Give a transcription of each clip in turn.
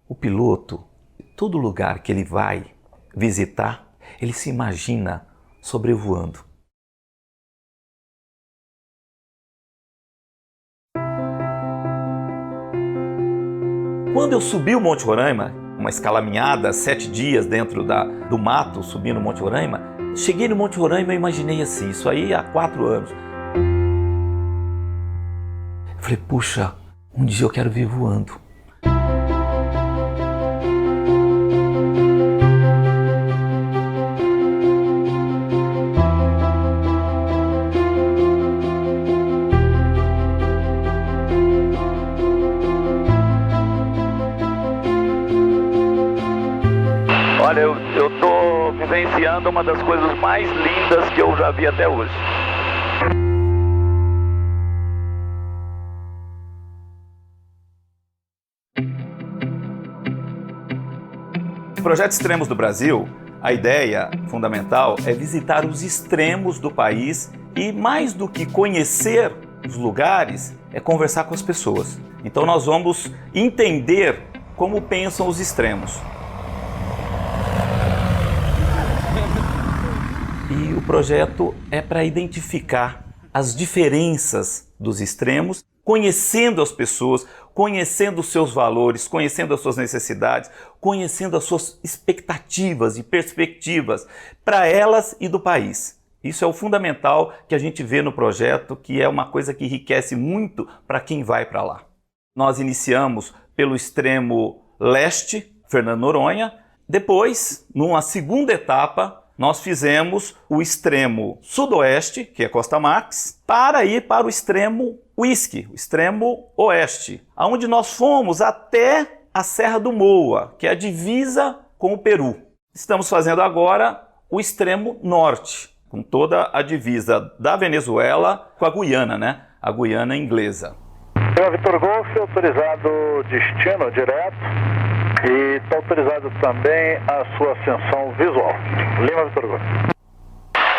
O piloto, todo lugar que ele vai visitar, ele se imagina sobrevoando. Quando eu subi o Monte Roraima, uma escalaminhada, 7 dias dentro do mato, subindo o Monte Roraima, cheguei no Monte Roraima e imaginei assim, isso aí há 4 anos. Eu falei, puxa, um dia eu quero vir voando. Olha, eu estou vivenciando uma das coisas mais lindas que eu já vi até hoje. No Projeto Extremos do Brasil, a ideia fundamental é visitar os extremos do país e, mais do que conhecer os lugares, é conversar com as pessoas. Então nós vamos entender como pensam os extremos. E o projeto é para identificar as diferenças dos extremos, conhecendo as pessoas, conhecendo os seus valores, conhecendo as suas necessidades, conhecendo as suas expectativas e perspectivas para elas e do país. Isso é o fundamental que a gente vê no projeto, que é uma coisa que enriquece muito para quem vai para lá. Nós iniciamos pelo extremo leste, Fernando Noronha. Depois, numa segunda etapa, nós fizemos o extremo sudoeste, que é Costa Marques, para ir para o extremo Uísque, o extremo oeste, aonde nós fomos até a Serra do Moa, que é a divisa com o Peru. Estamos fazendo agora o extremo norte, com toda a divisa da Venezuela com a Guiana, né? A Guiana inglesa. Lima Vitor Golf, autorizado destino direto. E está autorizado também a sua ascensão visual. Lima Vitor Golf.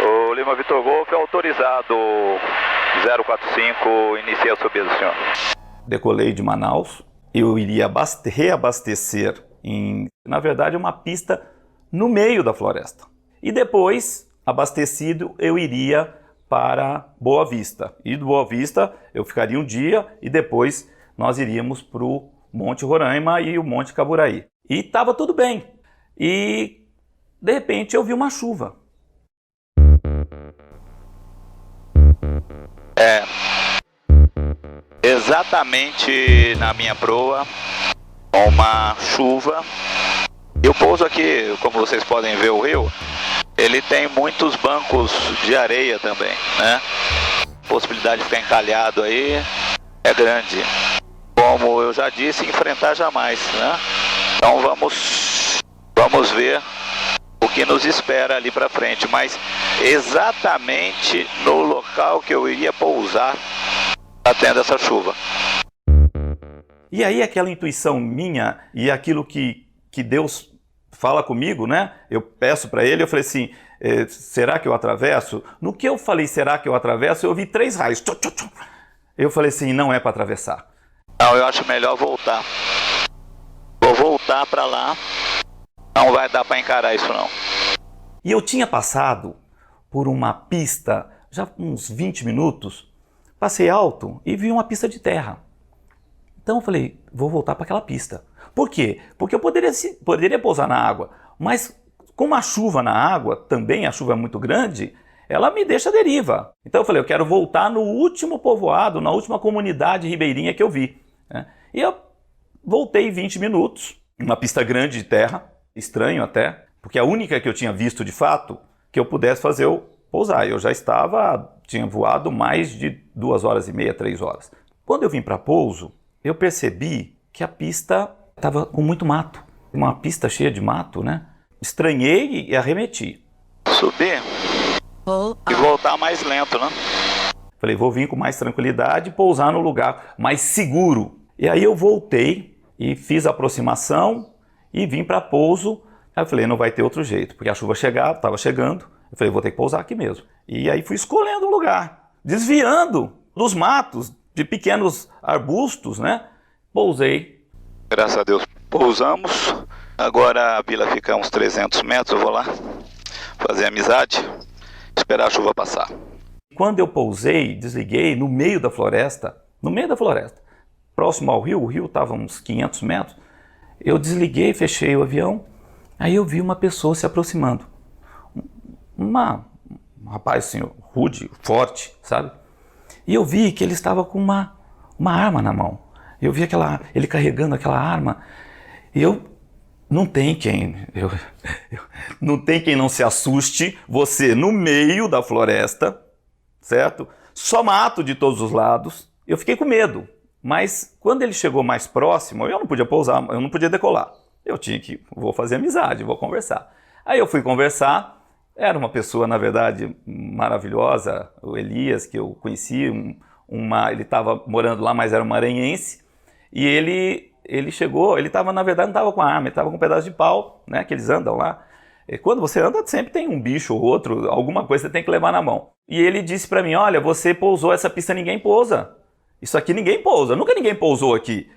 O Lima Vitor Golf é autorizado 045, inicia a subida, senhor. Decolei de Manaus, eu iria reabastecer em, na verdade, uma pista no meio da floresta. E depois, abastecido, eu iria para Boa Vista. E do Boa Vista eu ficaria um dia e depois nós iríamos para o Monte Roraima e o Monte Caburaí. E estava tudo bem. E, de repente, eu vi uma chuva. Exatamente na minha proa, uma chuva. E o pouso aqui, como vocês podem ver o rio, ele tem muitos bancos de areia também, né? A possibilidade de ficar encalhado aí é grande. Como eu já disse, enfrentar jamais, né? Então vamos ver o que nos espera ali para frente, mas exatamente no local que eu iria pousar, está tendo essa chuva. E aí aquela intuição minha e aquilo que Deus fala comigo, né? Eu peço para ele, eu falei assim, será que eu atravesso? No que eu falei, será que eu atravesso? Eu vi 3 raios. Eu falei assim, não é para atravessar. Não, eu acho melhor voltar. Vou voltar para lá. Não vai dar para encarar isso não. E eu tinha passado por uma pista, já uns 20 minutos, passei alto e vi uma pista de terra. Então eu falei, vou voltar para aquela pista. Por quê? Porque eu poderia pousar na água, mas com uma chuva na água, também a chuva é muito grande, ela me deixa à deriva. Então eu falei, eu quero voltar no último povoado, na última comunidade ribeirinha que eu vi, né? E eu voltei 20 minutos, uma pista grande de terra, estranho até, porque a única que eu tinha visto de fato, que eu pudesse fazer eu pousar. Eu já tinha voado mais de 2 horas e meia, 3 horas. Quando eu vim para pouso, eu percebi que a pista estava com muito mato, uma pista cheia de mato, né? Estranhei e arremeti. Subir e voltar mais lento, né? Falei, vou vir com mais tranquilidade e pousar no lugar mais seguro. E aí eu voltei e fiz a aproximação e vim para pouso. Aí eu falei, não vai ter outro jeito, porque a chuva estava chegando. Eu falei, vou ter que pousar aqui mesmo. E aí fui escolhendo o lugar, desviando dos matos, de pequenos arbustos, né? Pousei. Graças a Deus Pousamos. Agora a vila fica a uns 300 metros. Eu vou lá fazer amizade, esperar a chuva passar. Quando eu pousei, desliguei no meio da floresta, próximo ao rio, o rio estava a uns 500 metros, eu desliguei, fechei o avião, aí eu vi uma pessoa se aproximando. Um rapaz assim, rude, forte, sabe? E eu vi que ele estava com uma arma na mão. Eu vi ele carregando aquela arma, e não tem quem não se assuste, você no meio da floresta, certo? Só mato de todos os lados. Eu fiquei com medo, mas quando ele chegou mais próximo, eu não podia pousar, eu não podia decolar. Vou fazer amizade, vou conversar. Aí eu fui conversar, era uma pessoa, na verdade, maravilhosa, o Elias, que eu conheci, ele estava morando lá, mas era um maranhense, e ele chegou, ele estava, na verdade, não estava com a arma, ele estava com um pedaço de pau, né, que eles andam lá. E quando você anda, sempre tem um bicho ou outro, alguma coisa você tem que levar na mão. E ele disse para mim, olha, você pousou essa pista, ninguém pousa. Isso aqui ninguém pousa, nunca ninguém pousou aqui.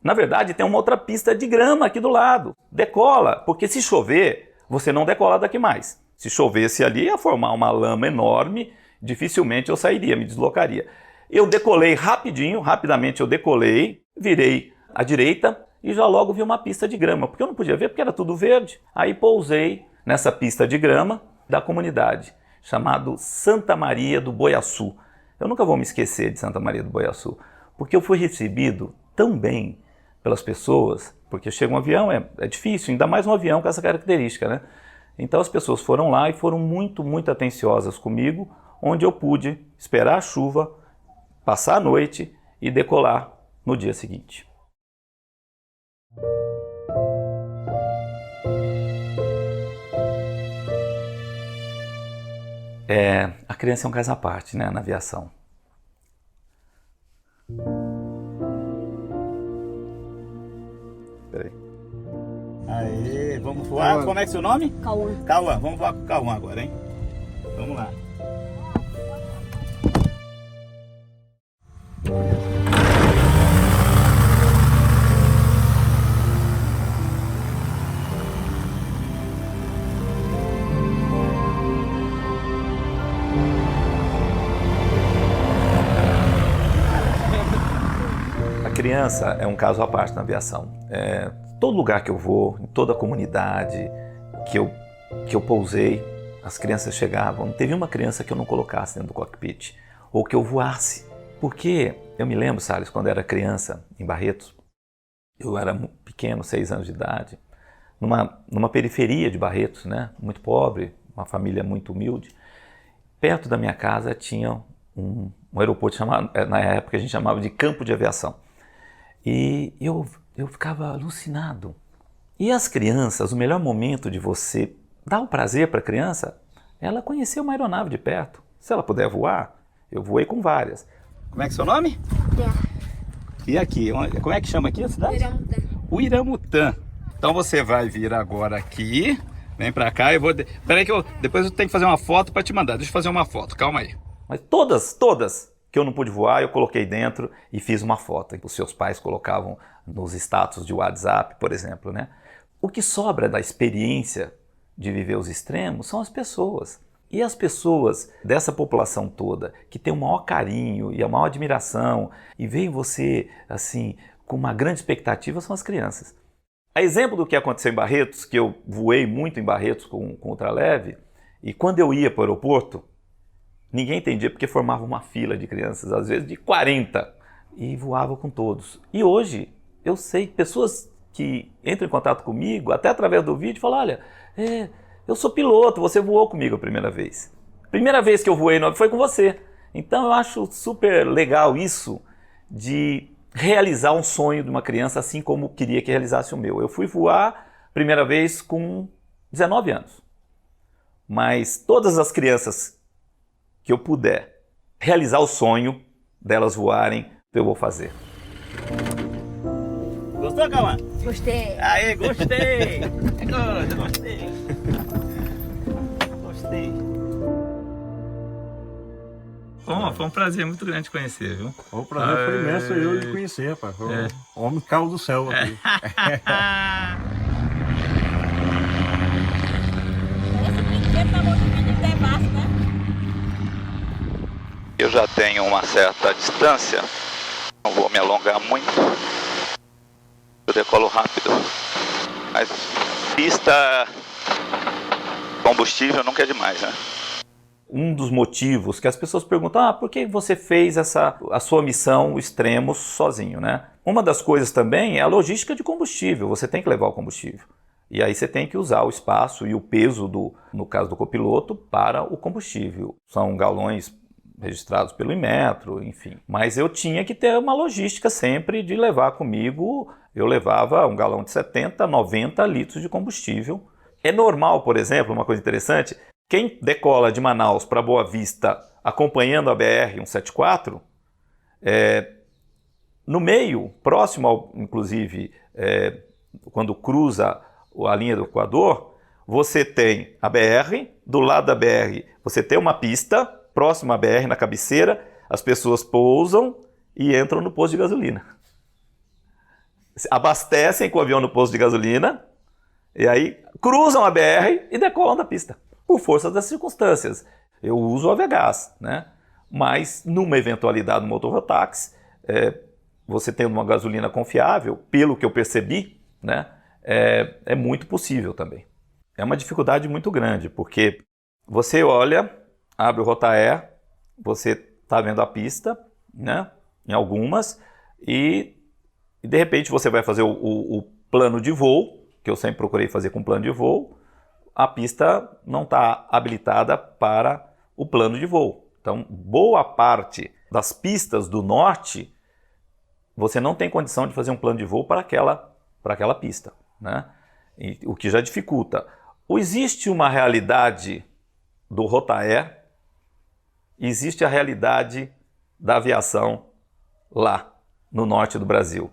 Na verdade, tem uma outra pista de grama aqui do lado. Decola, porque se chover, você não decola daqui mais. Se chovesse ali, ia formar uma lama enorme, dificilmente eu sairia, me deslocaria. Eu decolei rapidamente eu decolei, virei à direita e já logo vi uma pista de grama, porque eu não podia ver porque era tudo verde. Aí pousei nessa pista de grama da comunidade, chamado Santa Maria do Boiaçu. Eu nunca vou me esquecer de Santa Maria do Boiaçu, porque eu fui recebido tão bem pelas pessoas, porque chega um avião, é difícil, ainda mais um avião com essa característica, né? Então as pessoas foram lá e foram muito, muito atenciosas comigo, onde eu pude esperar a chuva, passar a noite e decolar no dia seguinte. A criança é um caso à parte, né, na aviação. Peraí. Aê, vamos voar? Como é que é seu nome? Cauã. Cauã, vamos voar com o Cauã agora, hein? Vamos lá. A criança é um caso à parte na aviação. Todo lugar que eu vou, em toda a comunidade que eu pousei, as crianças chegavam. Teve uma criança que eu não colocasse dentro do cockpit, ou que eu voasse. Porque eu me lembro, Salles, quando eu era criança, em Barretos, eu era pequeno, 6 anos de idade, numa periferia de Barretos, né, muito pobre, uma família muito humilde. Perto da minha casa tinha um aeroporto chamado, na época a gente chamava de campo de aviação. E eu ficava alucinado. E as crianças, o melhor momento de você dar o prazer para a criança, ela conhecer uma aeronave de perto. Se ela puder voar, eu voei com várias. Como é que é seu nome? E aqui, como é que chama aqui a cidade? Uiramutã. Uiramutã. Então você vai vir agora aqui, vem pra cá, peraí que depois eu tenho que fazer uma foto para te mandar. Deixa eu fazer uma foto, calma aí. Mas todas que eu não pude voar, eu coloquei dentro e fiz uma foto. Os seus pais colocavam nos status de WhatsApp, por exemplo, né? O que sobra da experiência de viver os extremos são as pessoas. E as pessoas dessa população toda, que tem o maior carinho e a maior admiração, e veem você, assim, com uma grande expectativa, são as crianças. A exemplo do que aconteceu em Barretos, que eu voei muito em Barretos com ultraleve, e quando eu ia para o aeroporto, ninguém entendia porque formava uma fila de crianças, às vezes de 40, e voava com todos. E hoje, eu sei, pessoas que entram em contato comigo, até através do vídeo, falam, olha, eu sou piloto, você voou comigo a primeira vez. Primeira vez que eu voei foi com você. Então eu acho super legal isso de realizar um sonho de uma criança, assim como queria que realizasse o meu. Eu fui voar primeira vez com 19 anos. Mas todas as crianças que eu puder realizar o sonho delas voarem, eu vou fazer. Gostou, Cauã? Gostei. Aê, gostei! Gostei! Gostei! Bom, foi um prazer muito grande te conhecer, viu? O prazer foi imenso eu de conhecer, rapaz. Foi um homem caiu do céu aqui. Esse brinquedo da mão de menino é massa, né? Eu já tenho uma certa distância, não vou me alongar muito. Eu decolo rápido. Mas pista, combustível nunca é demais, né? Um dos motivos que as pessoas perguntam, por que você fez a sua missão Extremos sozinho, né? Uma das coisas também é a logística de combustível, você tem que levar o combustível. E aí você tem que usar o espaço e o peso, no caso do copiloto, para o combustível. São galões registrados pelo Inmetro, enfim. Mas eu tinha que ter uma logística sempre de levar comigo, eu levava um galão de 70, 90 litros de combustível. É normal, por exemplo, uma coisa interessante, quem decola de Manaus para Boa Vista acompanhando a BR-174, no meio, próximo, inclusive, quando cruza a linha do Equador, você tem a BR, do lado da BR você tem uma pista, próximo à BR, na cabeceira, as pessoas pousam e entram no posto de gasolina. Abastecem com o avião no posto de gasolina, e aí cruzam a BR e decolam da pista. Por força das circunstâncias. Eu uso o Avegás, né? Mas numa eventualidade no motorrotáxi, você tendo uma gasolina confiável, pelo que eu percebi, né? É muito possível também. É uma dificuldade muito grande, porque você olha, abre o Rotaer, você está vendo a pista, né? Em algumas, e de repente você vai fazer o plano de voo, que eu sempre procurei fazer com plano de voo, a pista não está habilitada para o plano de voo. Então, boa parte das pistas do norte, você não tem condição de fazer um plano de voo para aquela pista, né? O que já dificulta. Existe uma realidade do Rotaer, existe a realidade da aviação lá no norte do Brasil.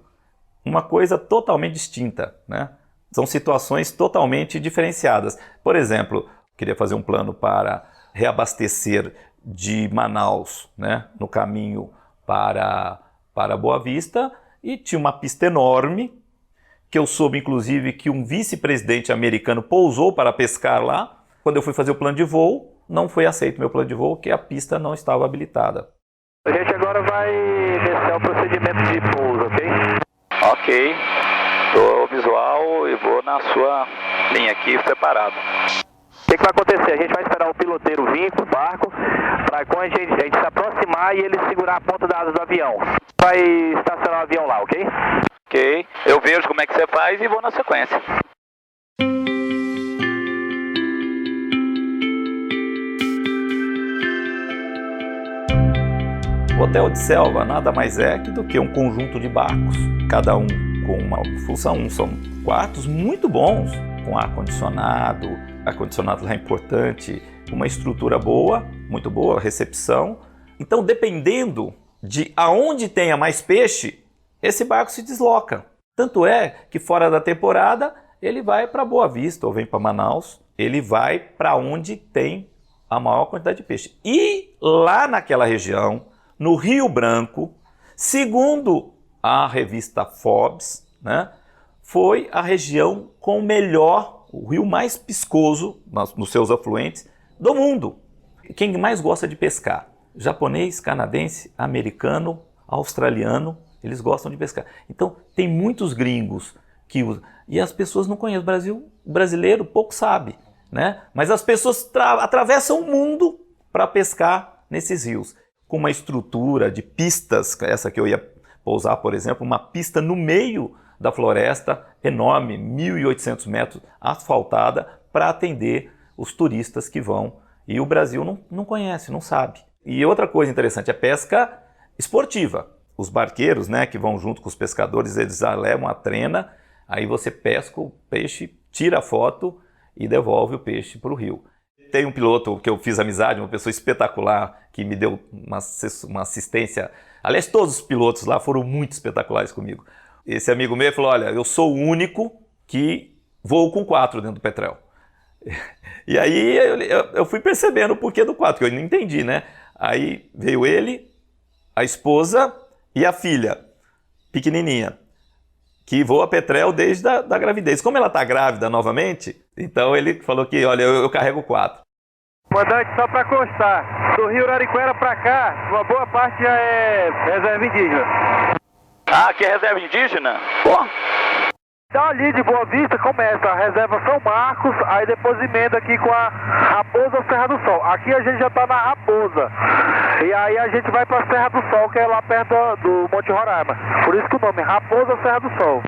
Uma coisa totalmente distinta, né? São situações totalmente diferenciadas. Por exemplo, queria fazer um plano para reabastecer de Manaus, né, no caminho para Boa Vista, e tinha uma pista enorme, que eu soube inclusive que um vice-presidente americano pousou para pescar lá. Quando eu fui fazer o plano de voo, não foi aceito meu plano de voo, porque a pista não estava habilitada. A gente agora vai iniciar o procedimento de pouso, ok? Ok. Estou visual e vou na sua linha aqui preparado. O que vai acontecer? A gente vai esperar o piloteiro vir com o barco para quando a gente se aproximar e ele segurar a ponta da asa do avião. Vai estacionar o avião lá, ok? Ok. Eu vejo como é que você faz e vou na sequência. O hotel de selva nada mais é do que um conjunto de barcos, cada um com uma função. São quartos muito bons, com ar-condicionado lá é importante, uma estrutura boa, muito boa, recepção. Então, dependendo de aonde tenha mais peixe, esse barco se desloca. Tanto é que fora da temporada, ele vai para Boa Vista ou vem para Manaus, ele vai para onde tem a maior quantidade de peixe. E lá naquela região, no Rio Branco, segundo a revista Forbes, né, foi a região com o rio mais piscoso nos seus afluentes do mundo. Quem mais gosta de pescar? Japonês, canadense, americano, australiano, eles gostam de pescar. Então, tem muitos gringos que usam. E as pessoas não conhecem. O brasileiro pouco sabe, né? Mas as pessoas atravessam o mundo para pescar nesses rios. Com uma estrutura de pistas, essa que eu ia pousar, por exemplo, uma pista no meio da floresta, enorme, 1.800 metros, asfaltada, para atender os turistas que vão. E o Brasil não conhece, não sabe. E outra coisa interessante, é pesca esportiva. Os barqueiros, né, que vão junto com os pescadores, eles já levam a trena, aí você pesca o peixe, tira a foto e devolve o peixe para o rio. Tem um piloto que eu fiz amizade, uma pessoa espetacular, que me deu uma assistência. Aliás, todos os pilotos lá foram muito espetaculares comigo. Esse amigo meu falou, olha, eu sou o único que voo com 4 dentro do Petrel. E aí eu fui percebendo o porquê do 4, que eu não entendi, né? Aí veio ele, a esposa e a filha, pequenininha, que voa petrel desde da gravidez. Como ela está grávida novamente, então ele falou que, olha, eu carrego 4. Comandante, só para constar, do Rio Arariquara para cá, uma boa parte já é reserva indígena. Ah, aqui é reserva indígena? Pô, Então ali de Boa Vista começa a reserva São Marcos, aí depois emenda aqui com a Raposa Serra do Sol. Aqui a gente já está na Raposa. E aí a gente vai para Serra do Sol, que é lá perto do Monte Roraima. Por isso que o nome é Raposa Serra do Sol.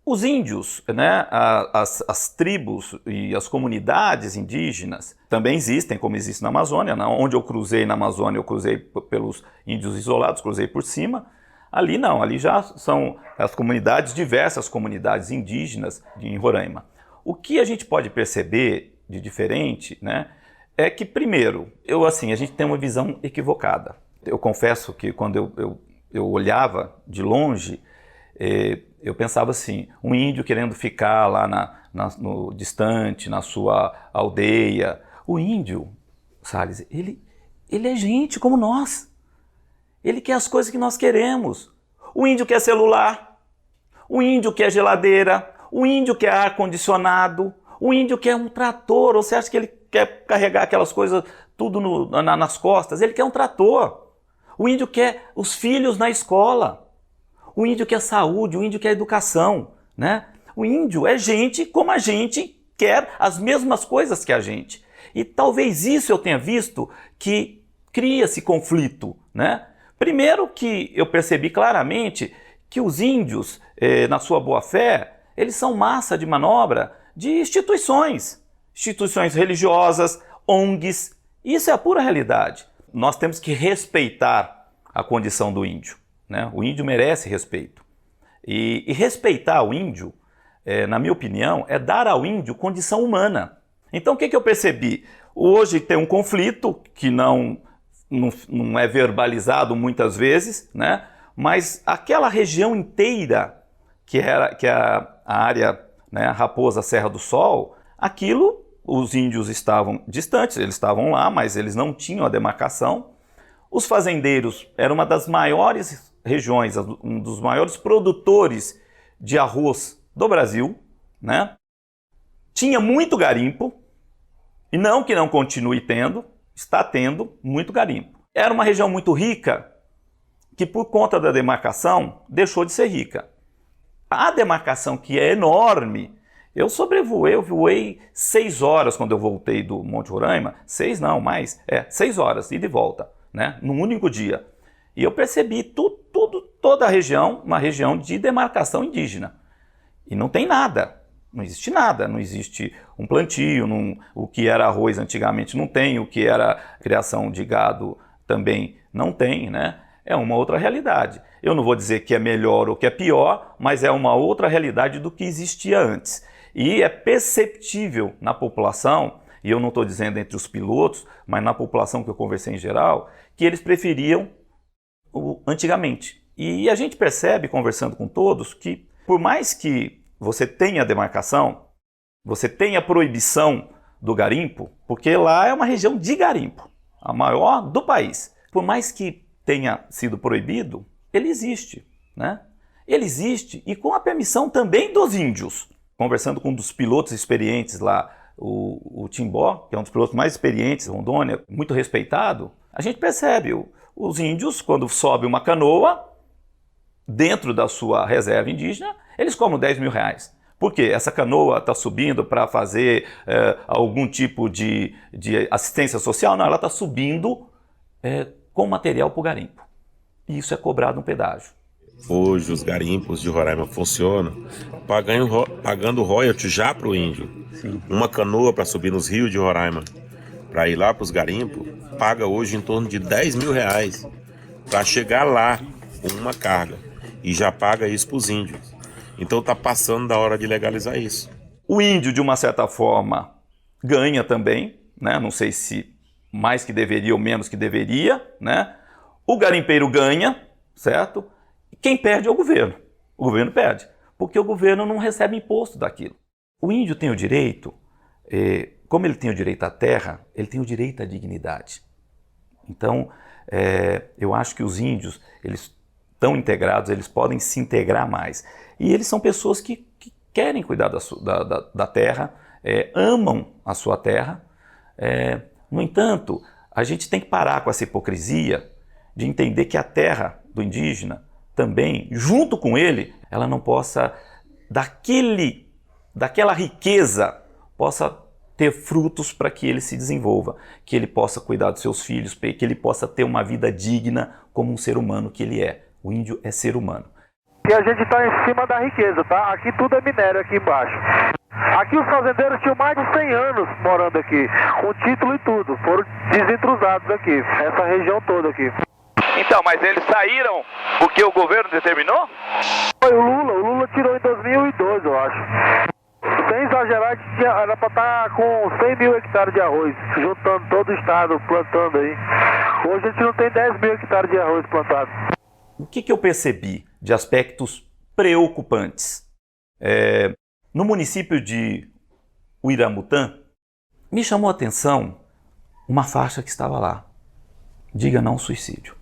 Os índios, né, as tribos e as comunidades indígenas também existem, como existe na Amazônia. Onde eu cruzei na Amazônia, eu cruzei pelos índios isolados, cruzei por cima. Ali não, ali já são as comunidades, diversas comunidades indígenas em Roraima. O que a gente pode perceber de diferente, né, é que, primeiro, a gente tem uma visão equivocada. Eu confesso que quando eu olhava de longe, eu pensava assim, um índio querendo ficar lá no distante, na sua aldeia. O índio, Salles, ele é gente como nós. Ele quer as coisas que nós queremos. O índio quer celular, o índio quer geladeira, o índio quer ar-condicionado, o índio quer um trator. Ou você acha que ele quer carregar aquelas coisas tudo nas costas? Ele quer um trator. O índio quer os filhos na escola. O índio quer saúde, o índio quer educação, né? O índio é gente como a gente quer as mesmas coisas que a gente. E talvez isso eu tenha visto que cria esse conflito, né? Primeiro que eu percebi claramente que os índios, na sua boa-fé, eles são massa de manobra de instituições religiosas, ONGs. Isso é a pura realidade. Nós temos que respeitar a condição do índio, né? O índio merece respeito. E respeitar o índio, na minha opinião, é dar ao índio condição humana. Então o que eu percebi? Hoje tem um conflito que não é verbalizado muitas vezes, né? Mas aquela região inteira, que é a área, né, Raposa Serra do Sol, aquilo, os índios estavam distantes, eles estavam lá, mas eles não tinham a demarcação. Os fazendeiros eram uma das maiores regiões, um dos maiores produtores de arroz do Brasil, né? Tinha muito garimpo, e não que não continue tendo, está tendo muito garimpo. Era uma região muito rica, que por conta da demarcação, deixou de ser rica. A demarcação, que é enorme, eu voei 6 horas quando eu voltei do Monte Roraima, 6 não, mais, 6 horas, ida e volta, né, num único dia. E eu percebi toda a região, uma região de demarcação indígena. E não tem nada. Não existe nada, não existe um plantio, o que era arroz antigamente não tem, o que era criação de gado também não tem, né? É uma outra realidade. Eu não vou dizer que é melhor ou que é pior, mas é uma outra realidade do que existia antes. E é perceptível na população, e eu não estou dizendo entre os pilotos, mas na população que eu conversei em geral, que eles preferiam o antigamente. E a gente percebe, conversando com todos, que por mais que você tenha demarcação, você tenha proibição do garimpo, porque lá é uma região de garimpo, a maior do país. Por mais que tenha sido proibido, ele existe, né? Ele existe e com a permissão também dos índios. Conversando com um dos pilotos experientes lá, o Timbó, que é um dos pilotos mais experientes em Rondônia, muito respeitado, a gente percebe os índios, quando sobe uma canoa, dentro da sua reserva indígena, eles cobram 10 mil reais. Por quê? Essa canoa está subindo para fazer algum tipo de assistência social? Não, ela está subindo com material para o garimpo. E isso é cobrado um pedágio. Hoje os garimpos de Roraima funcionam pagando royalty já para o índio. Sim. Uma canoa para subir nos rios de Roraima, para ir lá para os garimpos, paga hoje em torno de 10 mil reais para chegar lá com uma carga. E já paga isso para os índios. Então está passando da hora de legalizar isso. O índio, de uma certa forma, ganha também, né? Não sei se mais que deveria ou menos que deveria, né? O garimpeiro ganha, certo? Quem perde é o governo. O governo perde, porque o governo não recebe imposto daquilo. O índio tem o direito, como ele tem o direito à terra, ele tem o direito à dignidade. Então, eu acho que os índios, eles estão integrados, eles podem se integrar mais. E eles são pessoas que querem cuidar da terra, amam a sua terra. No entanto, a gente tem que parar com essa hipocrisia de entender que a terra do indígena também, junto com ele, ela não possa, daquela riqueza, possa ter frutos para que ele se desenvolva, que ele possa cuidar dos seus filhos, que ele possa ter uma vida digna como um ser humano que ele é. O índio é ser humano. E a gente está em cima da riqueza, tá? Aqui tudo é minério aqui embaixo. Aqui os fazendeiros tinham mais de 100 anos morando aqui, com título e tudo. Foram desintrusados aqui, essa região toda aqui. Então, mas eles saíram porque o governo determinou? Foi o Lula tirou em 2002, eu acho. Sem exagerar, era para estar com 100 mil hectares de arroz, juntando todo o estado, plantando aí. Hoje a gente não tem 10 mil hectares de arroz plantado. O que eu percebi de aspectos preocupantes? No município de Uiramutã, me chamou a atenção uma faixa que estava lá. Diga não ao suicídio.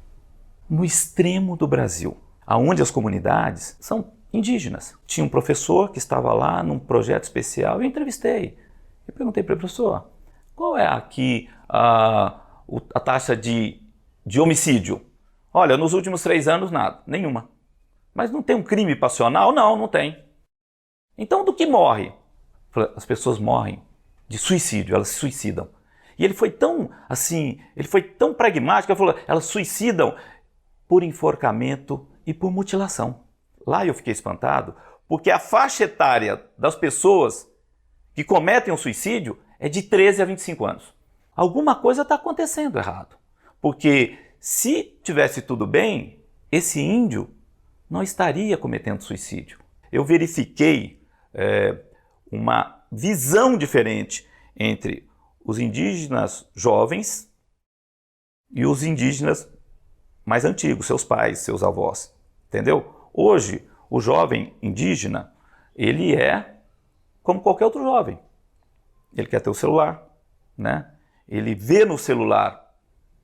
No extremo do Brasil, onde as comunidades são indígenas. Tinha um professor que estava lá num projeto especial, eu entrevistei. Eu perguntei para o professor, qual é aqui a taxa de homicídio? Olha, nos últimos 3 anos nada, nenhuma. Mas não tem um crime passional? Não tem. Então do que morre? As pessoas morrem de suicídio, elas se suicidam. E ele foi tão pragmático, ele falou, elas suicidam por enforcamento e por mutilação. Lá eu fiquei espantado, porque a faixa etária das pessoas que cometem o suicídio é de 13 a 25 anos. Alguma coisa está acontecendo errado. Porque se tivesse tudo bem, esse índio não estaria cometendo suicídio. Eu verifiquei uma visão diferente entre os indígenas jovens e os indígenas mais antigos, seus pais, seus avós. Entendeu? Hoje, o jovem indígena, ele é como qualquer outro jovem. Ele quer ter o celular, né? Ele vê no celular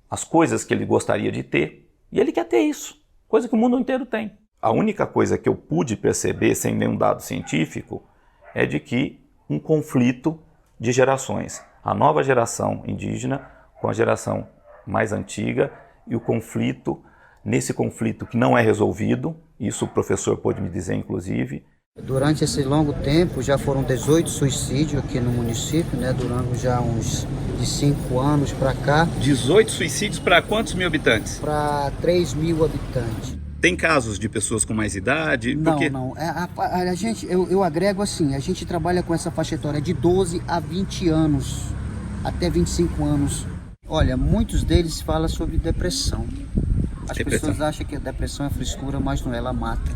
as coisas que ele gostaria de ter e ele quer ter isso, coisa que o mundo inteiro tem. A única coisa que eu pude perceber, sem nenhum dado científico, é de que um conflito de gerações. A nova geração indígena com a geração mais antiga e o conflito, nesse conflito que não é resolvido, isso o professor pôde me dizer, inclusive. Durante esse longo tempo, já foram 18 suicídios aqui no município, né? Durante já uns de 5 anos para cá. 18 suicídios para quantos mil habitantes? Para 3 mil habitantes. Tem casos de pessoas com mais idade? Não, Porque... não. A gente, eu agrego assim, a gente trabalha com essa faixa etária de 12 a 20 anos, até 25 anos. Olha, muitos deles falam sobre depressão. As pessoas acham que a depressão é frescura, mas não é, ela mata.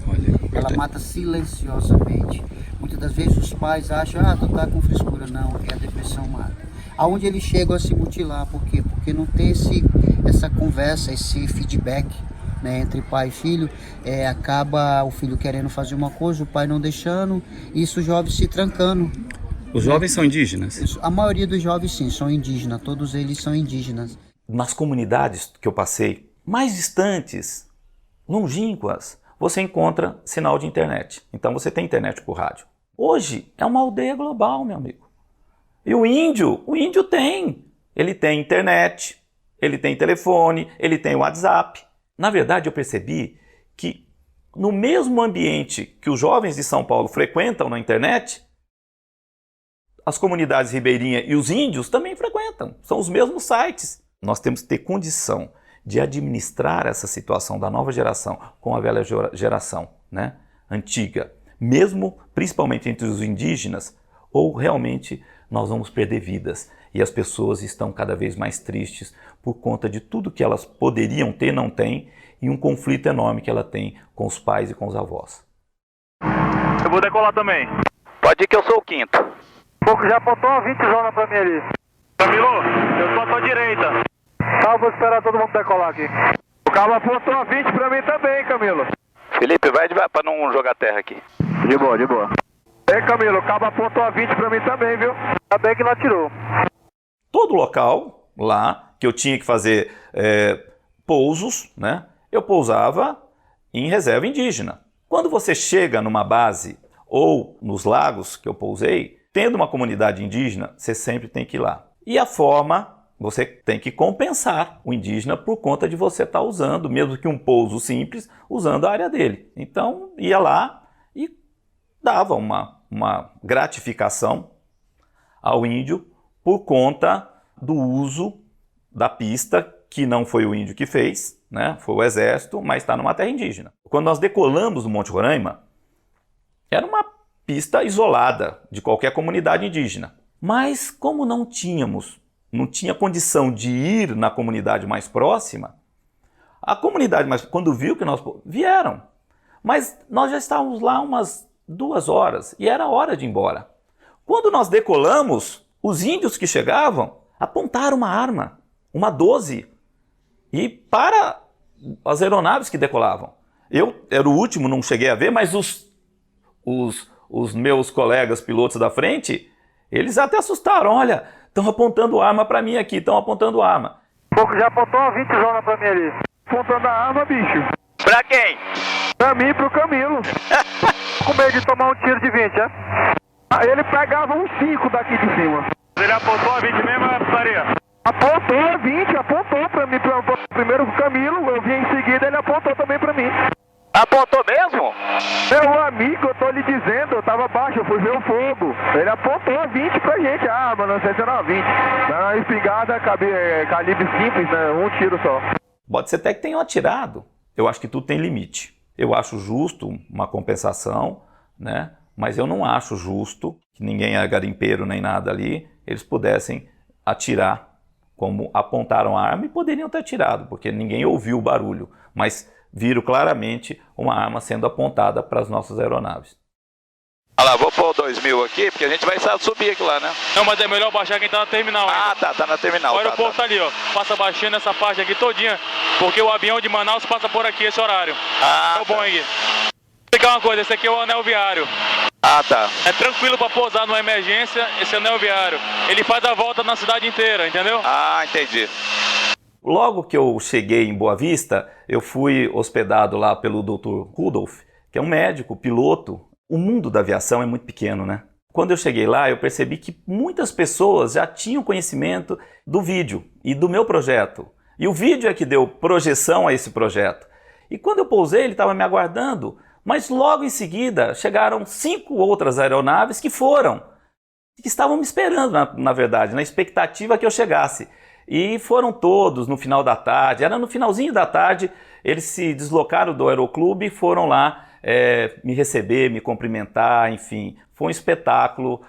Ela mata silenciosamente. Muitas das vezes os pais acham, tu tá com frescura. Não, a depressão mata. Aonde eles chegam a se mutilar, por quê? Porque não tem essa conversa, esse feedback, né, entre pai e filho. Acaba o filho querendo fazer uma coisa, o pai não deixando, e isso os jovens se trancando. Os jovens são indígenas? A maioria dos jovens sim, são indígenas, todos eles são indígenas. Nas comunidades que eu passei, mais distantes, longínquas, você encontra sinal de internet. Então você tem internet por rádio. Hoje é uma aldeia global, meu amigo. E o índio tem. Ele tem internet, ele tem telefone, ele tem WhatsApp. Na verdade, eu percebi que no mesmo ambiente que os jovens de São Paulo frequentam na internet, as comunidades ribeirinhas e os índios também frequentam. São os mesmos sites. Nós temos que ter condição de administrar essa situação da nova geração com a velha geração, né, antiga, mesmo principalmente entre os indígenas, ou realmente nós vamos perder vidas e as pessoas estão cada vez mais tristes por conta de tudo que elas poderiam ter, não têm, e um conflito enorme que ela tem com os pais e com os avós. Eu vou decolar também. Pode ir que eu sou o quinto. Pouco já apontou uma 20 zona pra mim ali. Camilo, eu tô à tua direita. Tá, eu vou esperar todo mundo decolar aqui. O cabo apontou uma 20 pra mim também, Camilo. Felipe, vai devagar pra não jogar terra aqui. De boa, de boa. Ei, Camilo, o cabo apontou uma 20 pra mim também, viu? Ainda bem que não atirou. Todo local lá que eu tinha que fazer pousos, né? Eu pousava em reserva indígena. Quando você chega numa base ou nos lagos que eu pousei, tendo uma comunidade indígena, você sempre tem que ir lá. E a forma, você tem que compensar o indígena por conta de você estar usando, mesmo que um pouso simples, usando a área dele. Então, ia lá e dava uma gratificação ao índio por conta do uso da pista, que não foi o índio que fez, né? Foi o exército, mas está numa terra indígena. Quando nós decolamos do Monte Roraima, era uma pista isolada de qualquer comunidade indígena. Mas como não tinha condição de ir na comunidade mais próxima, a comunidade mais quando viu que nós vieram, mas nós já estávamos lá umas 2 horas e era hora de ir embora. Quando nós decolamos, os índios que chegavam apontaram uma arma, uma 12, e para as aeronaves que decolavam. Eu era o último, não cheguei a ver, mas os meus colegas pilotos da frente, eles até assustaram. Olha, estão apontando arma para mim aqui, estão apontando arma. Pouco já apontou uma 20 zona pra mim ali. Apontando a arma, bicho. Pra quem? Pra mim e pro Camilo. Com medo de tomar um tiro de 20, é? Ele pegava uns 5 daqui de cima. Ele apontou a 20 mesmo, Faria? Apontou a 20, apontou pra mim, primeiro pro Camilo, eu vim em seguida, ele apontou também pra mim. Apontou mesmo? Meu amigo, eu tô lhe dizendo, eu tava baixo, eu fui ver o fogo. Ele apontou a 20 pra gente, a arma, não sei se era 20. Na espingarda, calibre simples, né? Um tiro só. Pode ser até que tenham atirado. Eu acho que tudo tem limite. Eu acho justo uma compensação, né? Mas eu não acho justo que ninguém é garimpeiro nem nada ali, eles pudessem atirar como apontaram a arma e poderiam ter atirado, porque ninguém ouviu o barulho, mas viram claramente uma arma sendo apontada para as nossas aeronaves. Olha lá, vou pôr o 2000 aqui, porque a gente vai subir aqui lá, né? Não, mas é melhor baixar quem tá na terminal. Ah, tá na terminal. O aeroporto tá ali, ó. Passa baixando essa parte aqui todinha, porque o avião de Manaus passa por aqui esse horário. Ah, é o Boeing. Vou explicar uma coisa, esse aqui é o anel viário. Ah, tá. É tranquilo para pousar numa emergência, esse anel viário. Ele faz a volta na cidade inteira, entendeu? Ah, entendi. Logo que eu cheguei em Boa Vista, eu fui hospedado lá pelo Dr. Rudolf, que é um médico, piloto. O mundo da aviação é muito pequeno, né? Quando eu cheguei lá, eu percebi que muitas pessoas já tinham conhecimento do vídeo e do meu projeto. E o vídeo é que deu projeção a esse projeto. E quando eu pousei, ele estava me aguardando, mas logo em seguida chegaram 5 outras aeronaves que estavam me esperando, na verdade, na expectativa que eu chegasse. E foram todos no final da tarde, era no finalzinho da tarde, eles se deslocaram do aeroclube e foram lá me receber, me cumprimentar, enfim. Foi um espetáculo.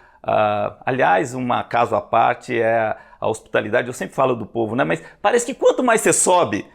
Aliás, um caso à parte é a hospitalidade. Eu sempre falo do povo, né? Mas parece que quanto mais você sobe,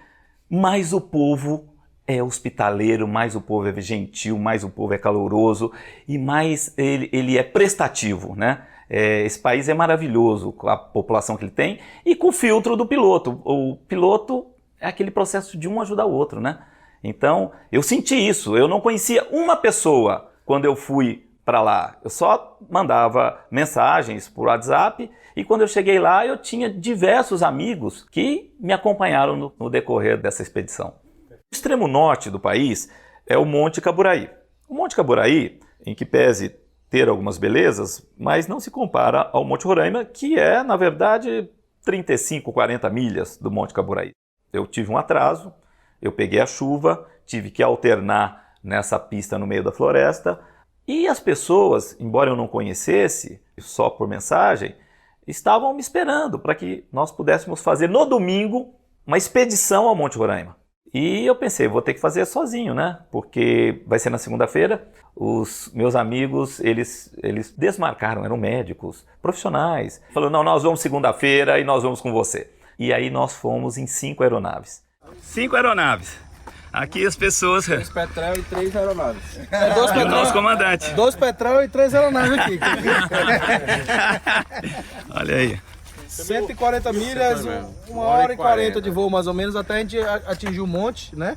mais o povo é hospitaleiro, mais o povo é gentil, mais o povo é caloroso e mais ele é prestativo, né? Esse país é maravilhoso com a população que ele tem e com o filtro do piloto. O piloto é aquele processo de um ajudar o outro, né? Então, eu senti isso. Eu não conhecia uma pessoa quando eu fui para lá. Eu só mandava mensagens por WhatsApp e quando eu cheguei lá eu tinha diversos amigos que me acompanharam no decorrer dessa expedição. O extremo norte do país é o Monte Caburaí. O Monte Caburaí, em que pese ter algumas belezas, mas não se compara ao Monte Roraima, que é, na verdade, 35, 40 milhas do Monte Caburaí. Eu tive um atraso, eu peguei a chuva, tive que alternar nessa pista no meio da floresta, e as pessoas, embora eu não conhecesse, só por mensagem, estavam me esperando para que nós pudéssemos fazer no domingo uma expedição ao Monte Roraima. E eu pensei, vou ter que fazer sozinho, né? Porque vai ser na segunda-feira. Os meus amigos, eles desmarcaram, eram médicos, profissionais. Falaram, não, nós vamos segunda-feira e nós vamos com você. E aí nós fomos em 5 aeronaves. 5 aeronaves. Aqui as pessoas... 2 Petrel e 3 aeronaves. E o nosso comandante. 2 Petrel e 3 aeronaves aqui. Olha aí. 140 milhas, 1 hora e 40 de voo mais ou menos, até a gente atingir o monte, né?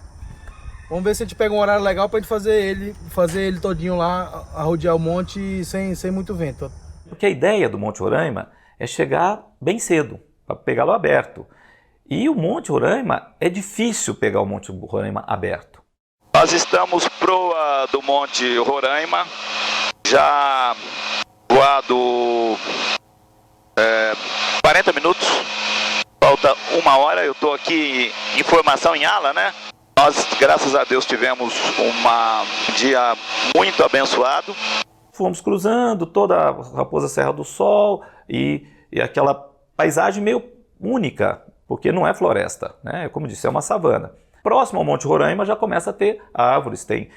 Vamos ver se a gente pega um horário legal pra gente fazer ele todinho lá, a rodear o monte sem muito vento. Porque a ideia do Monte Roraima é chegar bem cedo, para pegá-lo aberto. E o Monte Roraima, é difícil pegar o Monte Roraima aberto. Nós estamos proa do Monte Roraima, já voado 40 minutos, falta 1 hora, eu estou aqui em formação em ala, né? Nós, graças a Deus, tivemos um dia muito abençoado. Fomos cruzando toda a Raposa Serra do Sol e aquela paisagem meio única, porque não é floresta, né? Como disse, é uma savana. Próximo ao Monte Roraima já começa a ter árvores, tem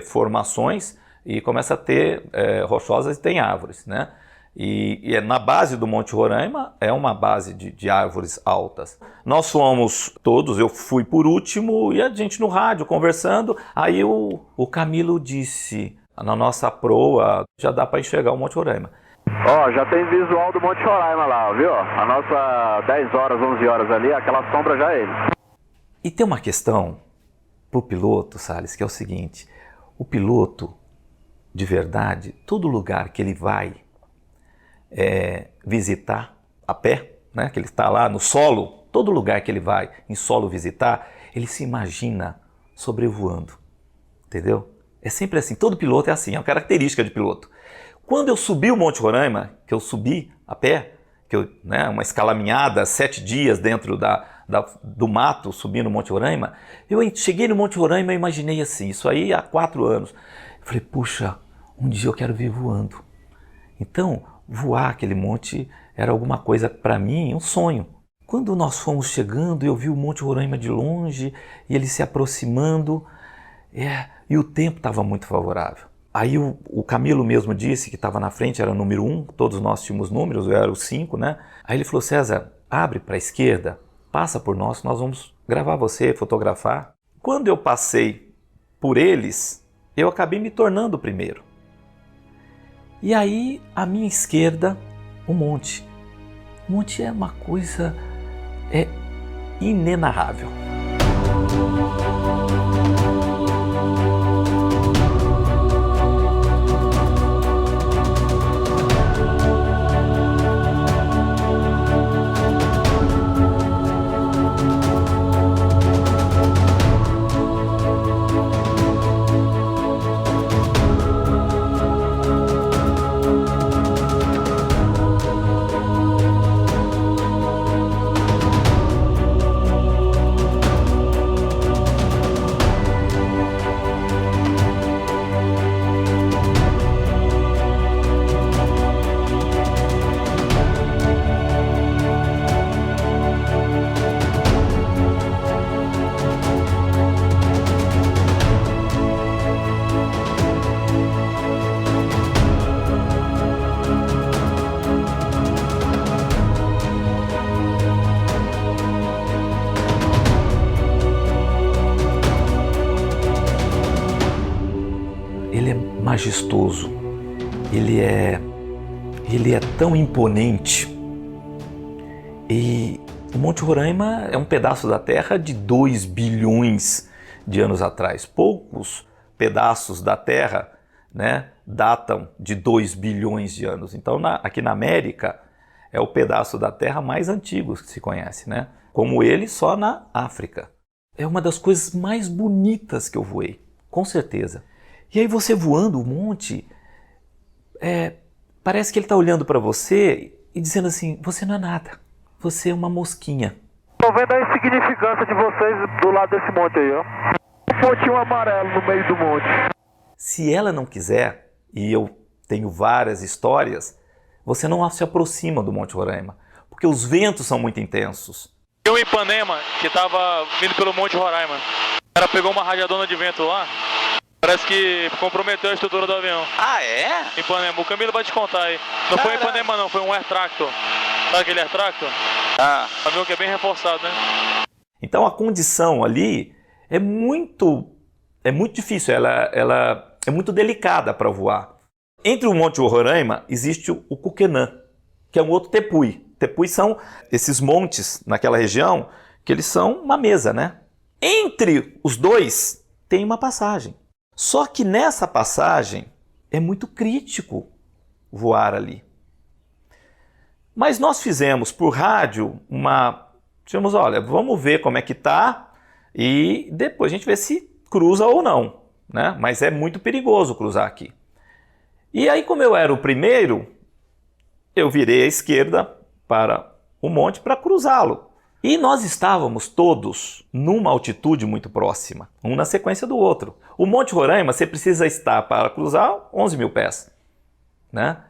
formações e começa a ter rochosas e tem árvores, né? E na base do Monte Roraima é uma base de árvores altas. Nós fomos todos, eu fui por último e a gente no rádio conversando, aí o Camilo disse, na nossa proa já dá para enxergar o Monte Roraima. Ó, já tem visual do Monte Roraima lá, viu? A nossa 10 horas, 11 horas ali, aquela sombra já é ele. E tem uma questão para o piloto, Salles, que é o seguinte, o piloto, de verdade, todo lugar que ele vai visitar a pé, né, que ele está lá no solo, todo lugar que ele vai em solo visitar, ele se imagina sobrevoando, entendeu? É sempre assim, todo piloto é assim, é uma característica de piloto. Quando eu subi o Monte Roraima, que eu subi a pé, uma escalaminhada, 7 dias dentro do mato, subindo o Monte Roraima, eu cheguei no Monte Roraima e imaginei assim, isso aí há 4 anos. Eu falei, puxa, um dia eu quero vir voando. Então, voar aquele monte era alguma coisa para mim, um sonho. Quando nós fomos chegando, eu vi o Monte Roraima de longe, e ele se aproximando, e o tempo estava muito favorável. Aí o Camilo mesmo disse que estava na frente, era o número 1, todos nós tínhamos números, eu era o 5, né? Aí ele falou, César, abre para a esquerda, passa por nós vamos gravar você, fotografar. Quando eu passei por eles, eu acabei me tornando o primeiro. E aí, à minha esquerda, o monte. O monte é uma coisa inenarrável. Ele é majestoso, ele é tão imponente. E o Monte Roraima é um pedaço da Terra de 2 bilhões de anos atrás. Poucos pedaços da Terra, né, datam de 2 bilhões de anos. Então, aqui na América, é o pedaço da Terra mais antigo que se conhece, né? Como ele, só na África. É uma das coisas mais bonitas que eu voei, com certeza. E aí você voando o monte, parece que ele está olhando para você e dizendo assim, você não é nada, você é uma mosquinha. Tô vendo a insignificância de vocês do lado desse monte aí, ó. Um pontinho amarelo no meio do monte. Se ela não quiser, e eu tenho várias histórias, você não se aproxima do Monte Roraima, porque os ventos são muito intensos. Eu em Ipanema, que estava vindo pelo Monte Roraima, o cara pegou uma radiadona de vento lá, parece que comprometeu a estrutura do avião. Ah, é? Em Ipanema, o Camilo vai te contar aí. Não foi em Ipanema não, foi um Air Tractor. Sabe aquele Air Tractor? O avião que é bem reforçado, né? Então a condição ali é muito difícil, ela é muito delicada para voar. Entre o Monte Roraima existe o Cuquenã, que é um outro tepui. Tepui são esses montes naquela região que eles são uma mesa, né? Entre os dois tem uma passagem. Só que nessa passagem é muito crítico voar ali. Mas nós fizemos por rádio uma Tínhamos, olha, vamos ver como é que tá e depois a gente vê se cruza ou não, né? Mas é muito perigoso cruzar aqui. E aí, como eu era o primeiro, eu virei à esquerda para o monte para cruzá-lo. E nós estávamos todos numa altitude muito próxima, um na sequência do outro. O Monte Roraima, você precisa estar para cruzar 11 mil pés, né?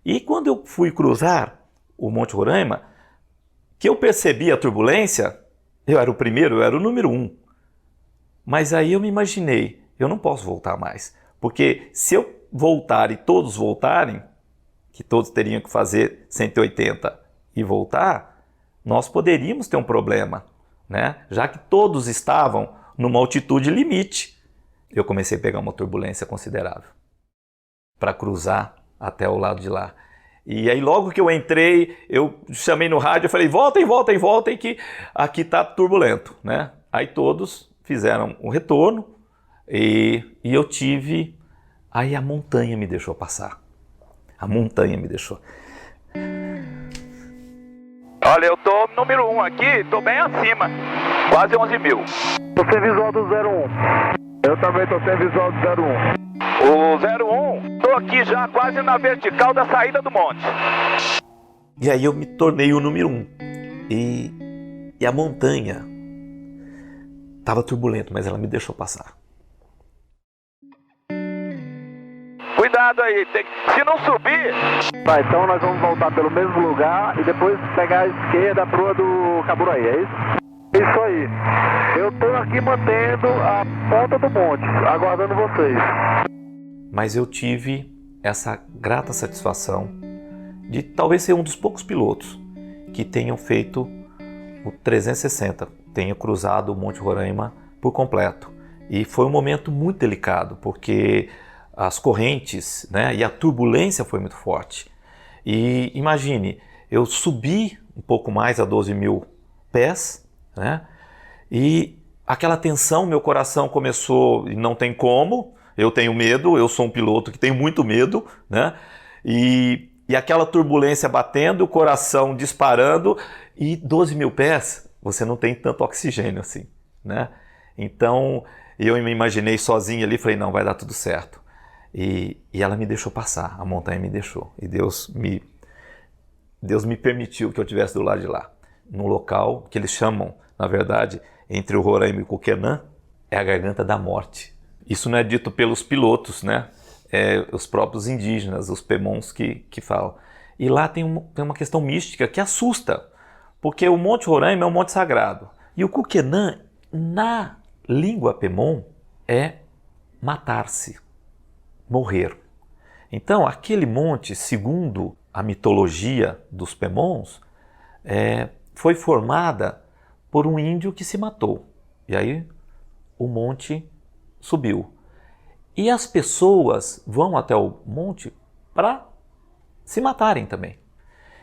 E quando eu fui cruzar o Monte Roraima, que eu percebi a turbulência, eu era o primeiro, eu era o número 1. Mas aí eu me imaginei, eu não posso voltar mais. Porque se eu voltar e todos voltarem, que todos teriam que fazer 180 e voltar, nós poderíamos ter um problema, né? Já que todos estavam numa altitude limite. Eu comecei a pegar uma turbulência considerável para cruzar até o lado de lá. E aí logo que eu entrei, eu chamei no rádio e falei, voltem, voltem, voltem, que aqui está turbulento, né? Aí todos fizeram um retorno e eu tive... Aí a montanha me deixou passar. A montanha me deixou. Olha, eu tô número 1 aqui, tô bem acima. Quase 11 mil. Tô sem visual do 01. Eu também tô sem visual do 01. O 01, tô aqui já quase na vertical da saída do monte. E aí eu me tornei o número 1. E a montanha estava turbulenta, mas ela me deixou passar. Cuidado aí, se não subir... Tá, então nós vamos voltar pelo mesmo lugar e depois pegar a esquerda, a proa do Caburaí, é isso? Isso aí. Eu tô aqui mantendo a ponta do monte, aguardando vocês. Mas eu tive essa grata satisfação de talvez ser um dos poucos pilotos que tenham feito o 360, tenham cruzado o Monte Roraima por completo. E foi um momento muito delicado, porque as correntes, né, e a turbulência foi muito forte. E imagine, eu subi um pouco mais a 12 mil pés, né, e aquela tensão, meu coração começou, e não tem como, eu tenho medo, eu sou um piloto que tem muito medo, né, e aquela turbulência batendo, o coração disparando, e 12 mil pés, você não tem tanto oxigênio assim, né. Então eu me imaginei sozinho ali, falei, não, vai dar tudo certo. E ela me deixou passar, a montanha me deixou. E Deus me permitiu que eu estivesse do lado de lá. Num local que eles chamam, na verdade, entre o Roraima e o Cuquenã, é a garganta da morte. Isso não é dito pelos pilotos, né? É os próprios indígenas, os Pemons que falam. E lá tem uma questão mística que assusta, porque o Monte Roraima é um monte sagrado. E o Cuquenã, na língua Pemon, é matar-se. Morrer. Então, aquele monte, segundo a mitologia dos Pemons, foi formada por um índio que se matou. E aí o monte subiu. E as pessoas vão até o monte para se matarem também.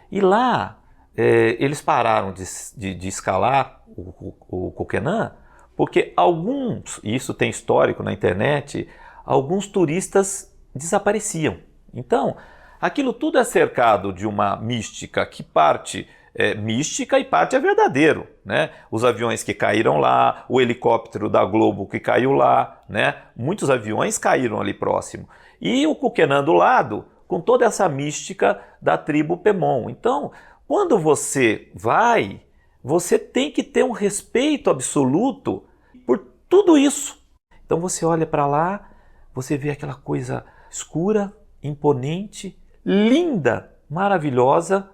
E lá eles pararam de escalar o Cuquenã, porque alguns, e isso tem histórico na internet, alguns turistas desapareciam. Então, aquilo tudo é cercado de uma mística que parte é mística e parte é verdadeiro, né? Os aviões que caíram lá, o helicóptero da Globo que caiu lá, né? Muitos aviões caíram ali próximo. E o Cuquenã do lado, com toda essa mística da tribo Pemon. Então, quando você vai, você tem que ter um respeito absoluto por tudo isso. Então você olha para lá, você vê aquela coisa escura, imponente, linda, maravilhosa,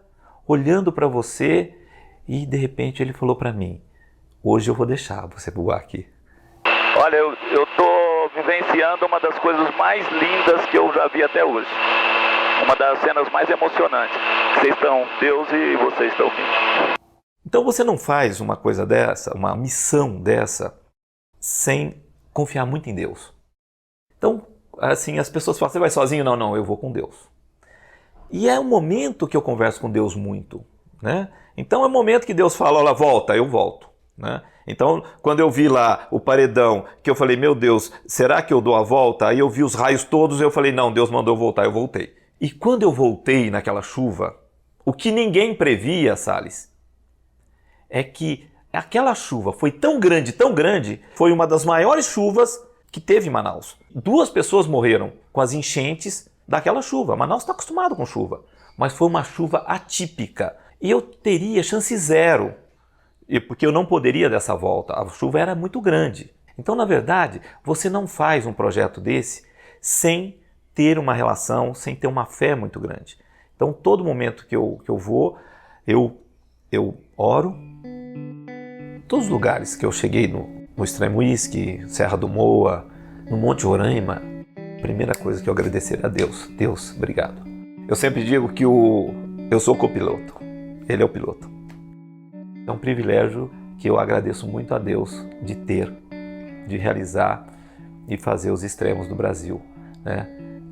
olhando para você, e de repente ele falou para mim, hoje eu vou deixar você voar aqui. Olha, eu tô vivenciando uma das coisas mais lindas que eu já vi até hoje. Uma das cenas mais emocionantes. Vocês estão, Deus e vocês estão vindo. Então você não faz uma coisa dessa, uma missão dessa, sem confiar muito em Deus. Então, assim, as pessoas falam, você vai sozinho? Não, não, eu vou com Deus. E é um momento que eu converso com Deus muito, né? Então é um momento que Deus fala, olha, volta, eu volto, né? Então, quando eu vi lá o paredão, que eu falei, meu Deus, será que eu dou a volta? Aí eu vi os raios todos e eu falei, não, Deus mandou eu voltar, eu voltei. E quando eu voltei naquela chuva, o que ninguém previa, Salles, é que aquela chuva foi tão grande, foi uma das maiores chuvas que teve em Manaus. 2 pessoas morreram com as enchentes daquela chuva. Manaus está acostumado com chuva, mas foi uma chuva atípica. E eu teria chance zero, porque eu não poderia dessa volta. A chuva era muito grande. Então, na verdade, você não faz um projeto desse sem ter uma relação, sem ter uma fé muito grande. Então, todo momento que eu vou, eu oro. Todos os lugares que eu cheguei, no Extremo Uísque, Serra do Moa, no Monte Roraima, a primeira coisa que eu agradecer a Deus. Deus, obrigado. Eu sempre digo que eu sou copiloto, ele é o piloto. É um privilégio que eu agradeço muito a Deus de ter, de realizar e fazer os extremos do Brasil, né?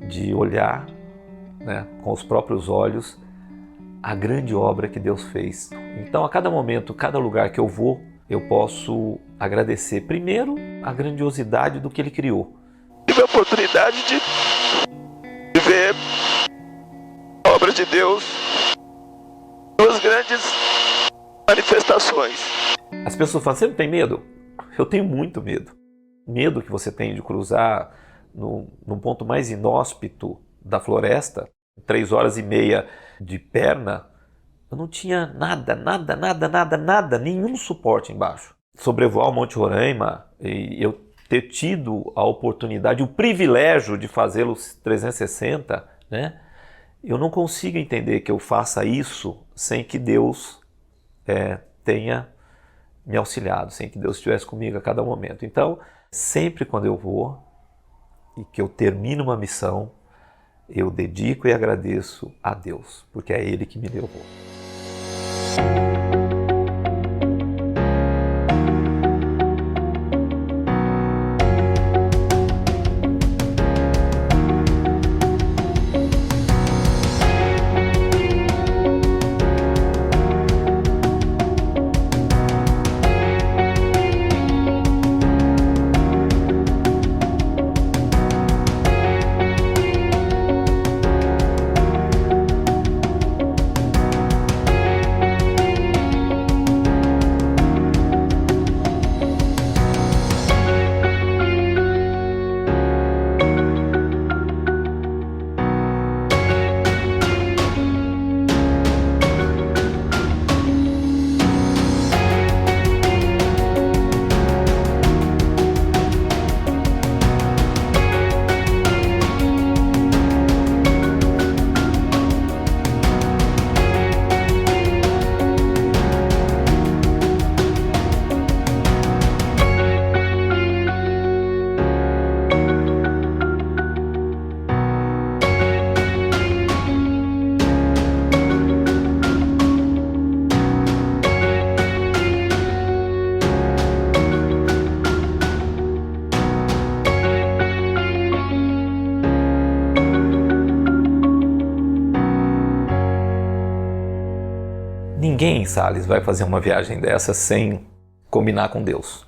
De olhar, né, com os próprios olhos a grande obra que Deus fez. Então, a cada momento, cada lugar que eu vou, eu posso agradecer primeiro a grandiosidade do que Ele criou. Tive a oportunidade de ver a obra de Deus, 2 grandes manifestações. As pessoas falam, você não tem medo? Eu tenho muito medo. Medo que você tem de cruzar num ponto mais inóspito da floresta, 3 horas e meia de perna, eu não tinha nada, nenhum suporte embaixo. Sobrevoar o Monte Roraima e eu ter tido a oportunidade, o privilégio de fazê-los 360, né? Eu não consigo entender que eu faça isso sem que Deus tenha me auxiliado, sem que Deus estivesse comigo a cada momento. Então, sempre quando eu vou e que eu termino uma missão, eu dedico e agradeço a Deus, porque é Ele que me levou. Ninguém, Salles, vai fazer uma viagem dessa sem combinar com Deus.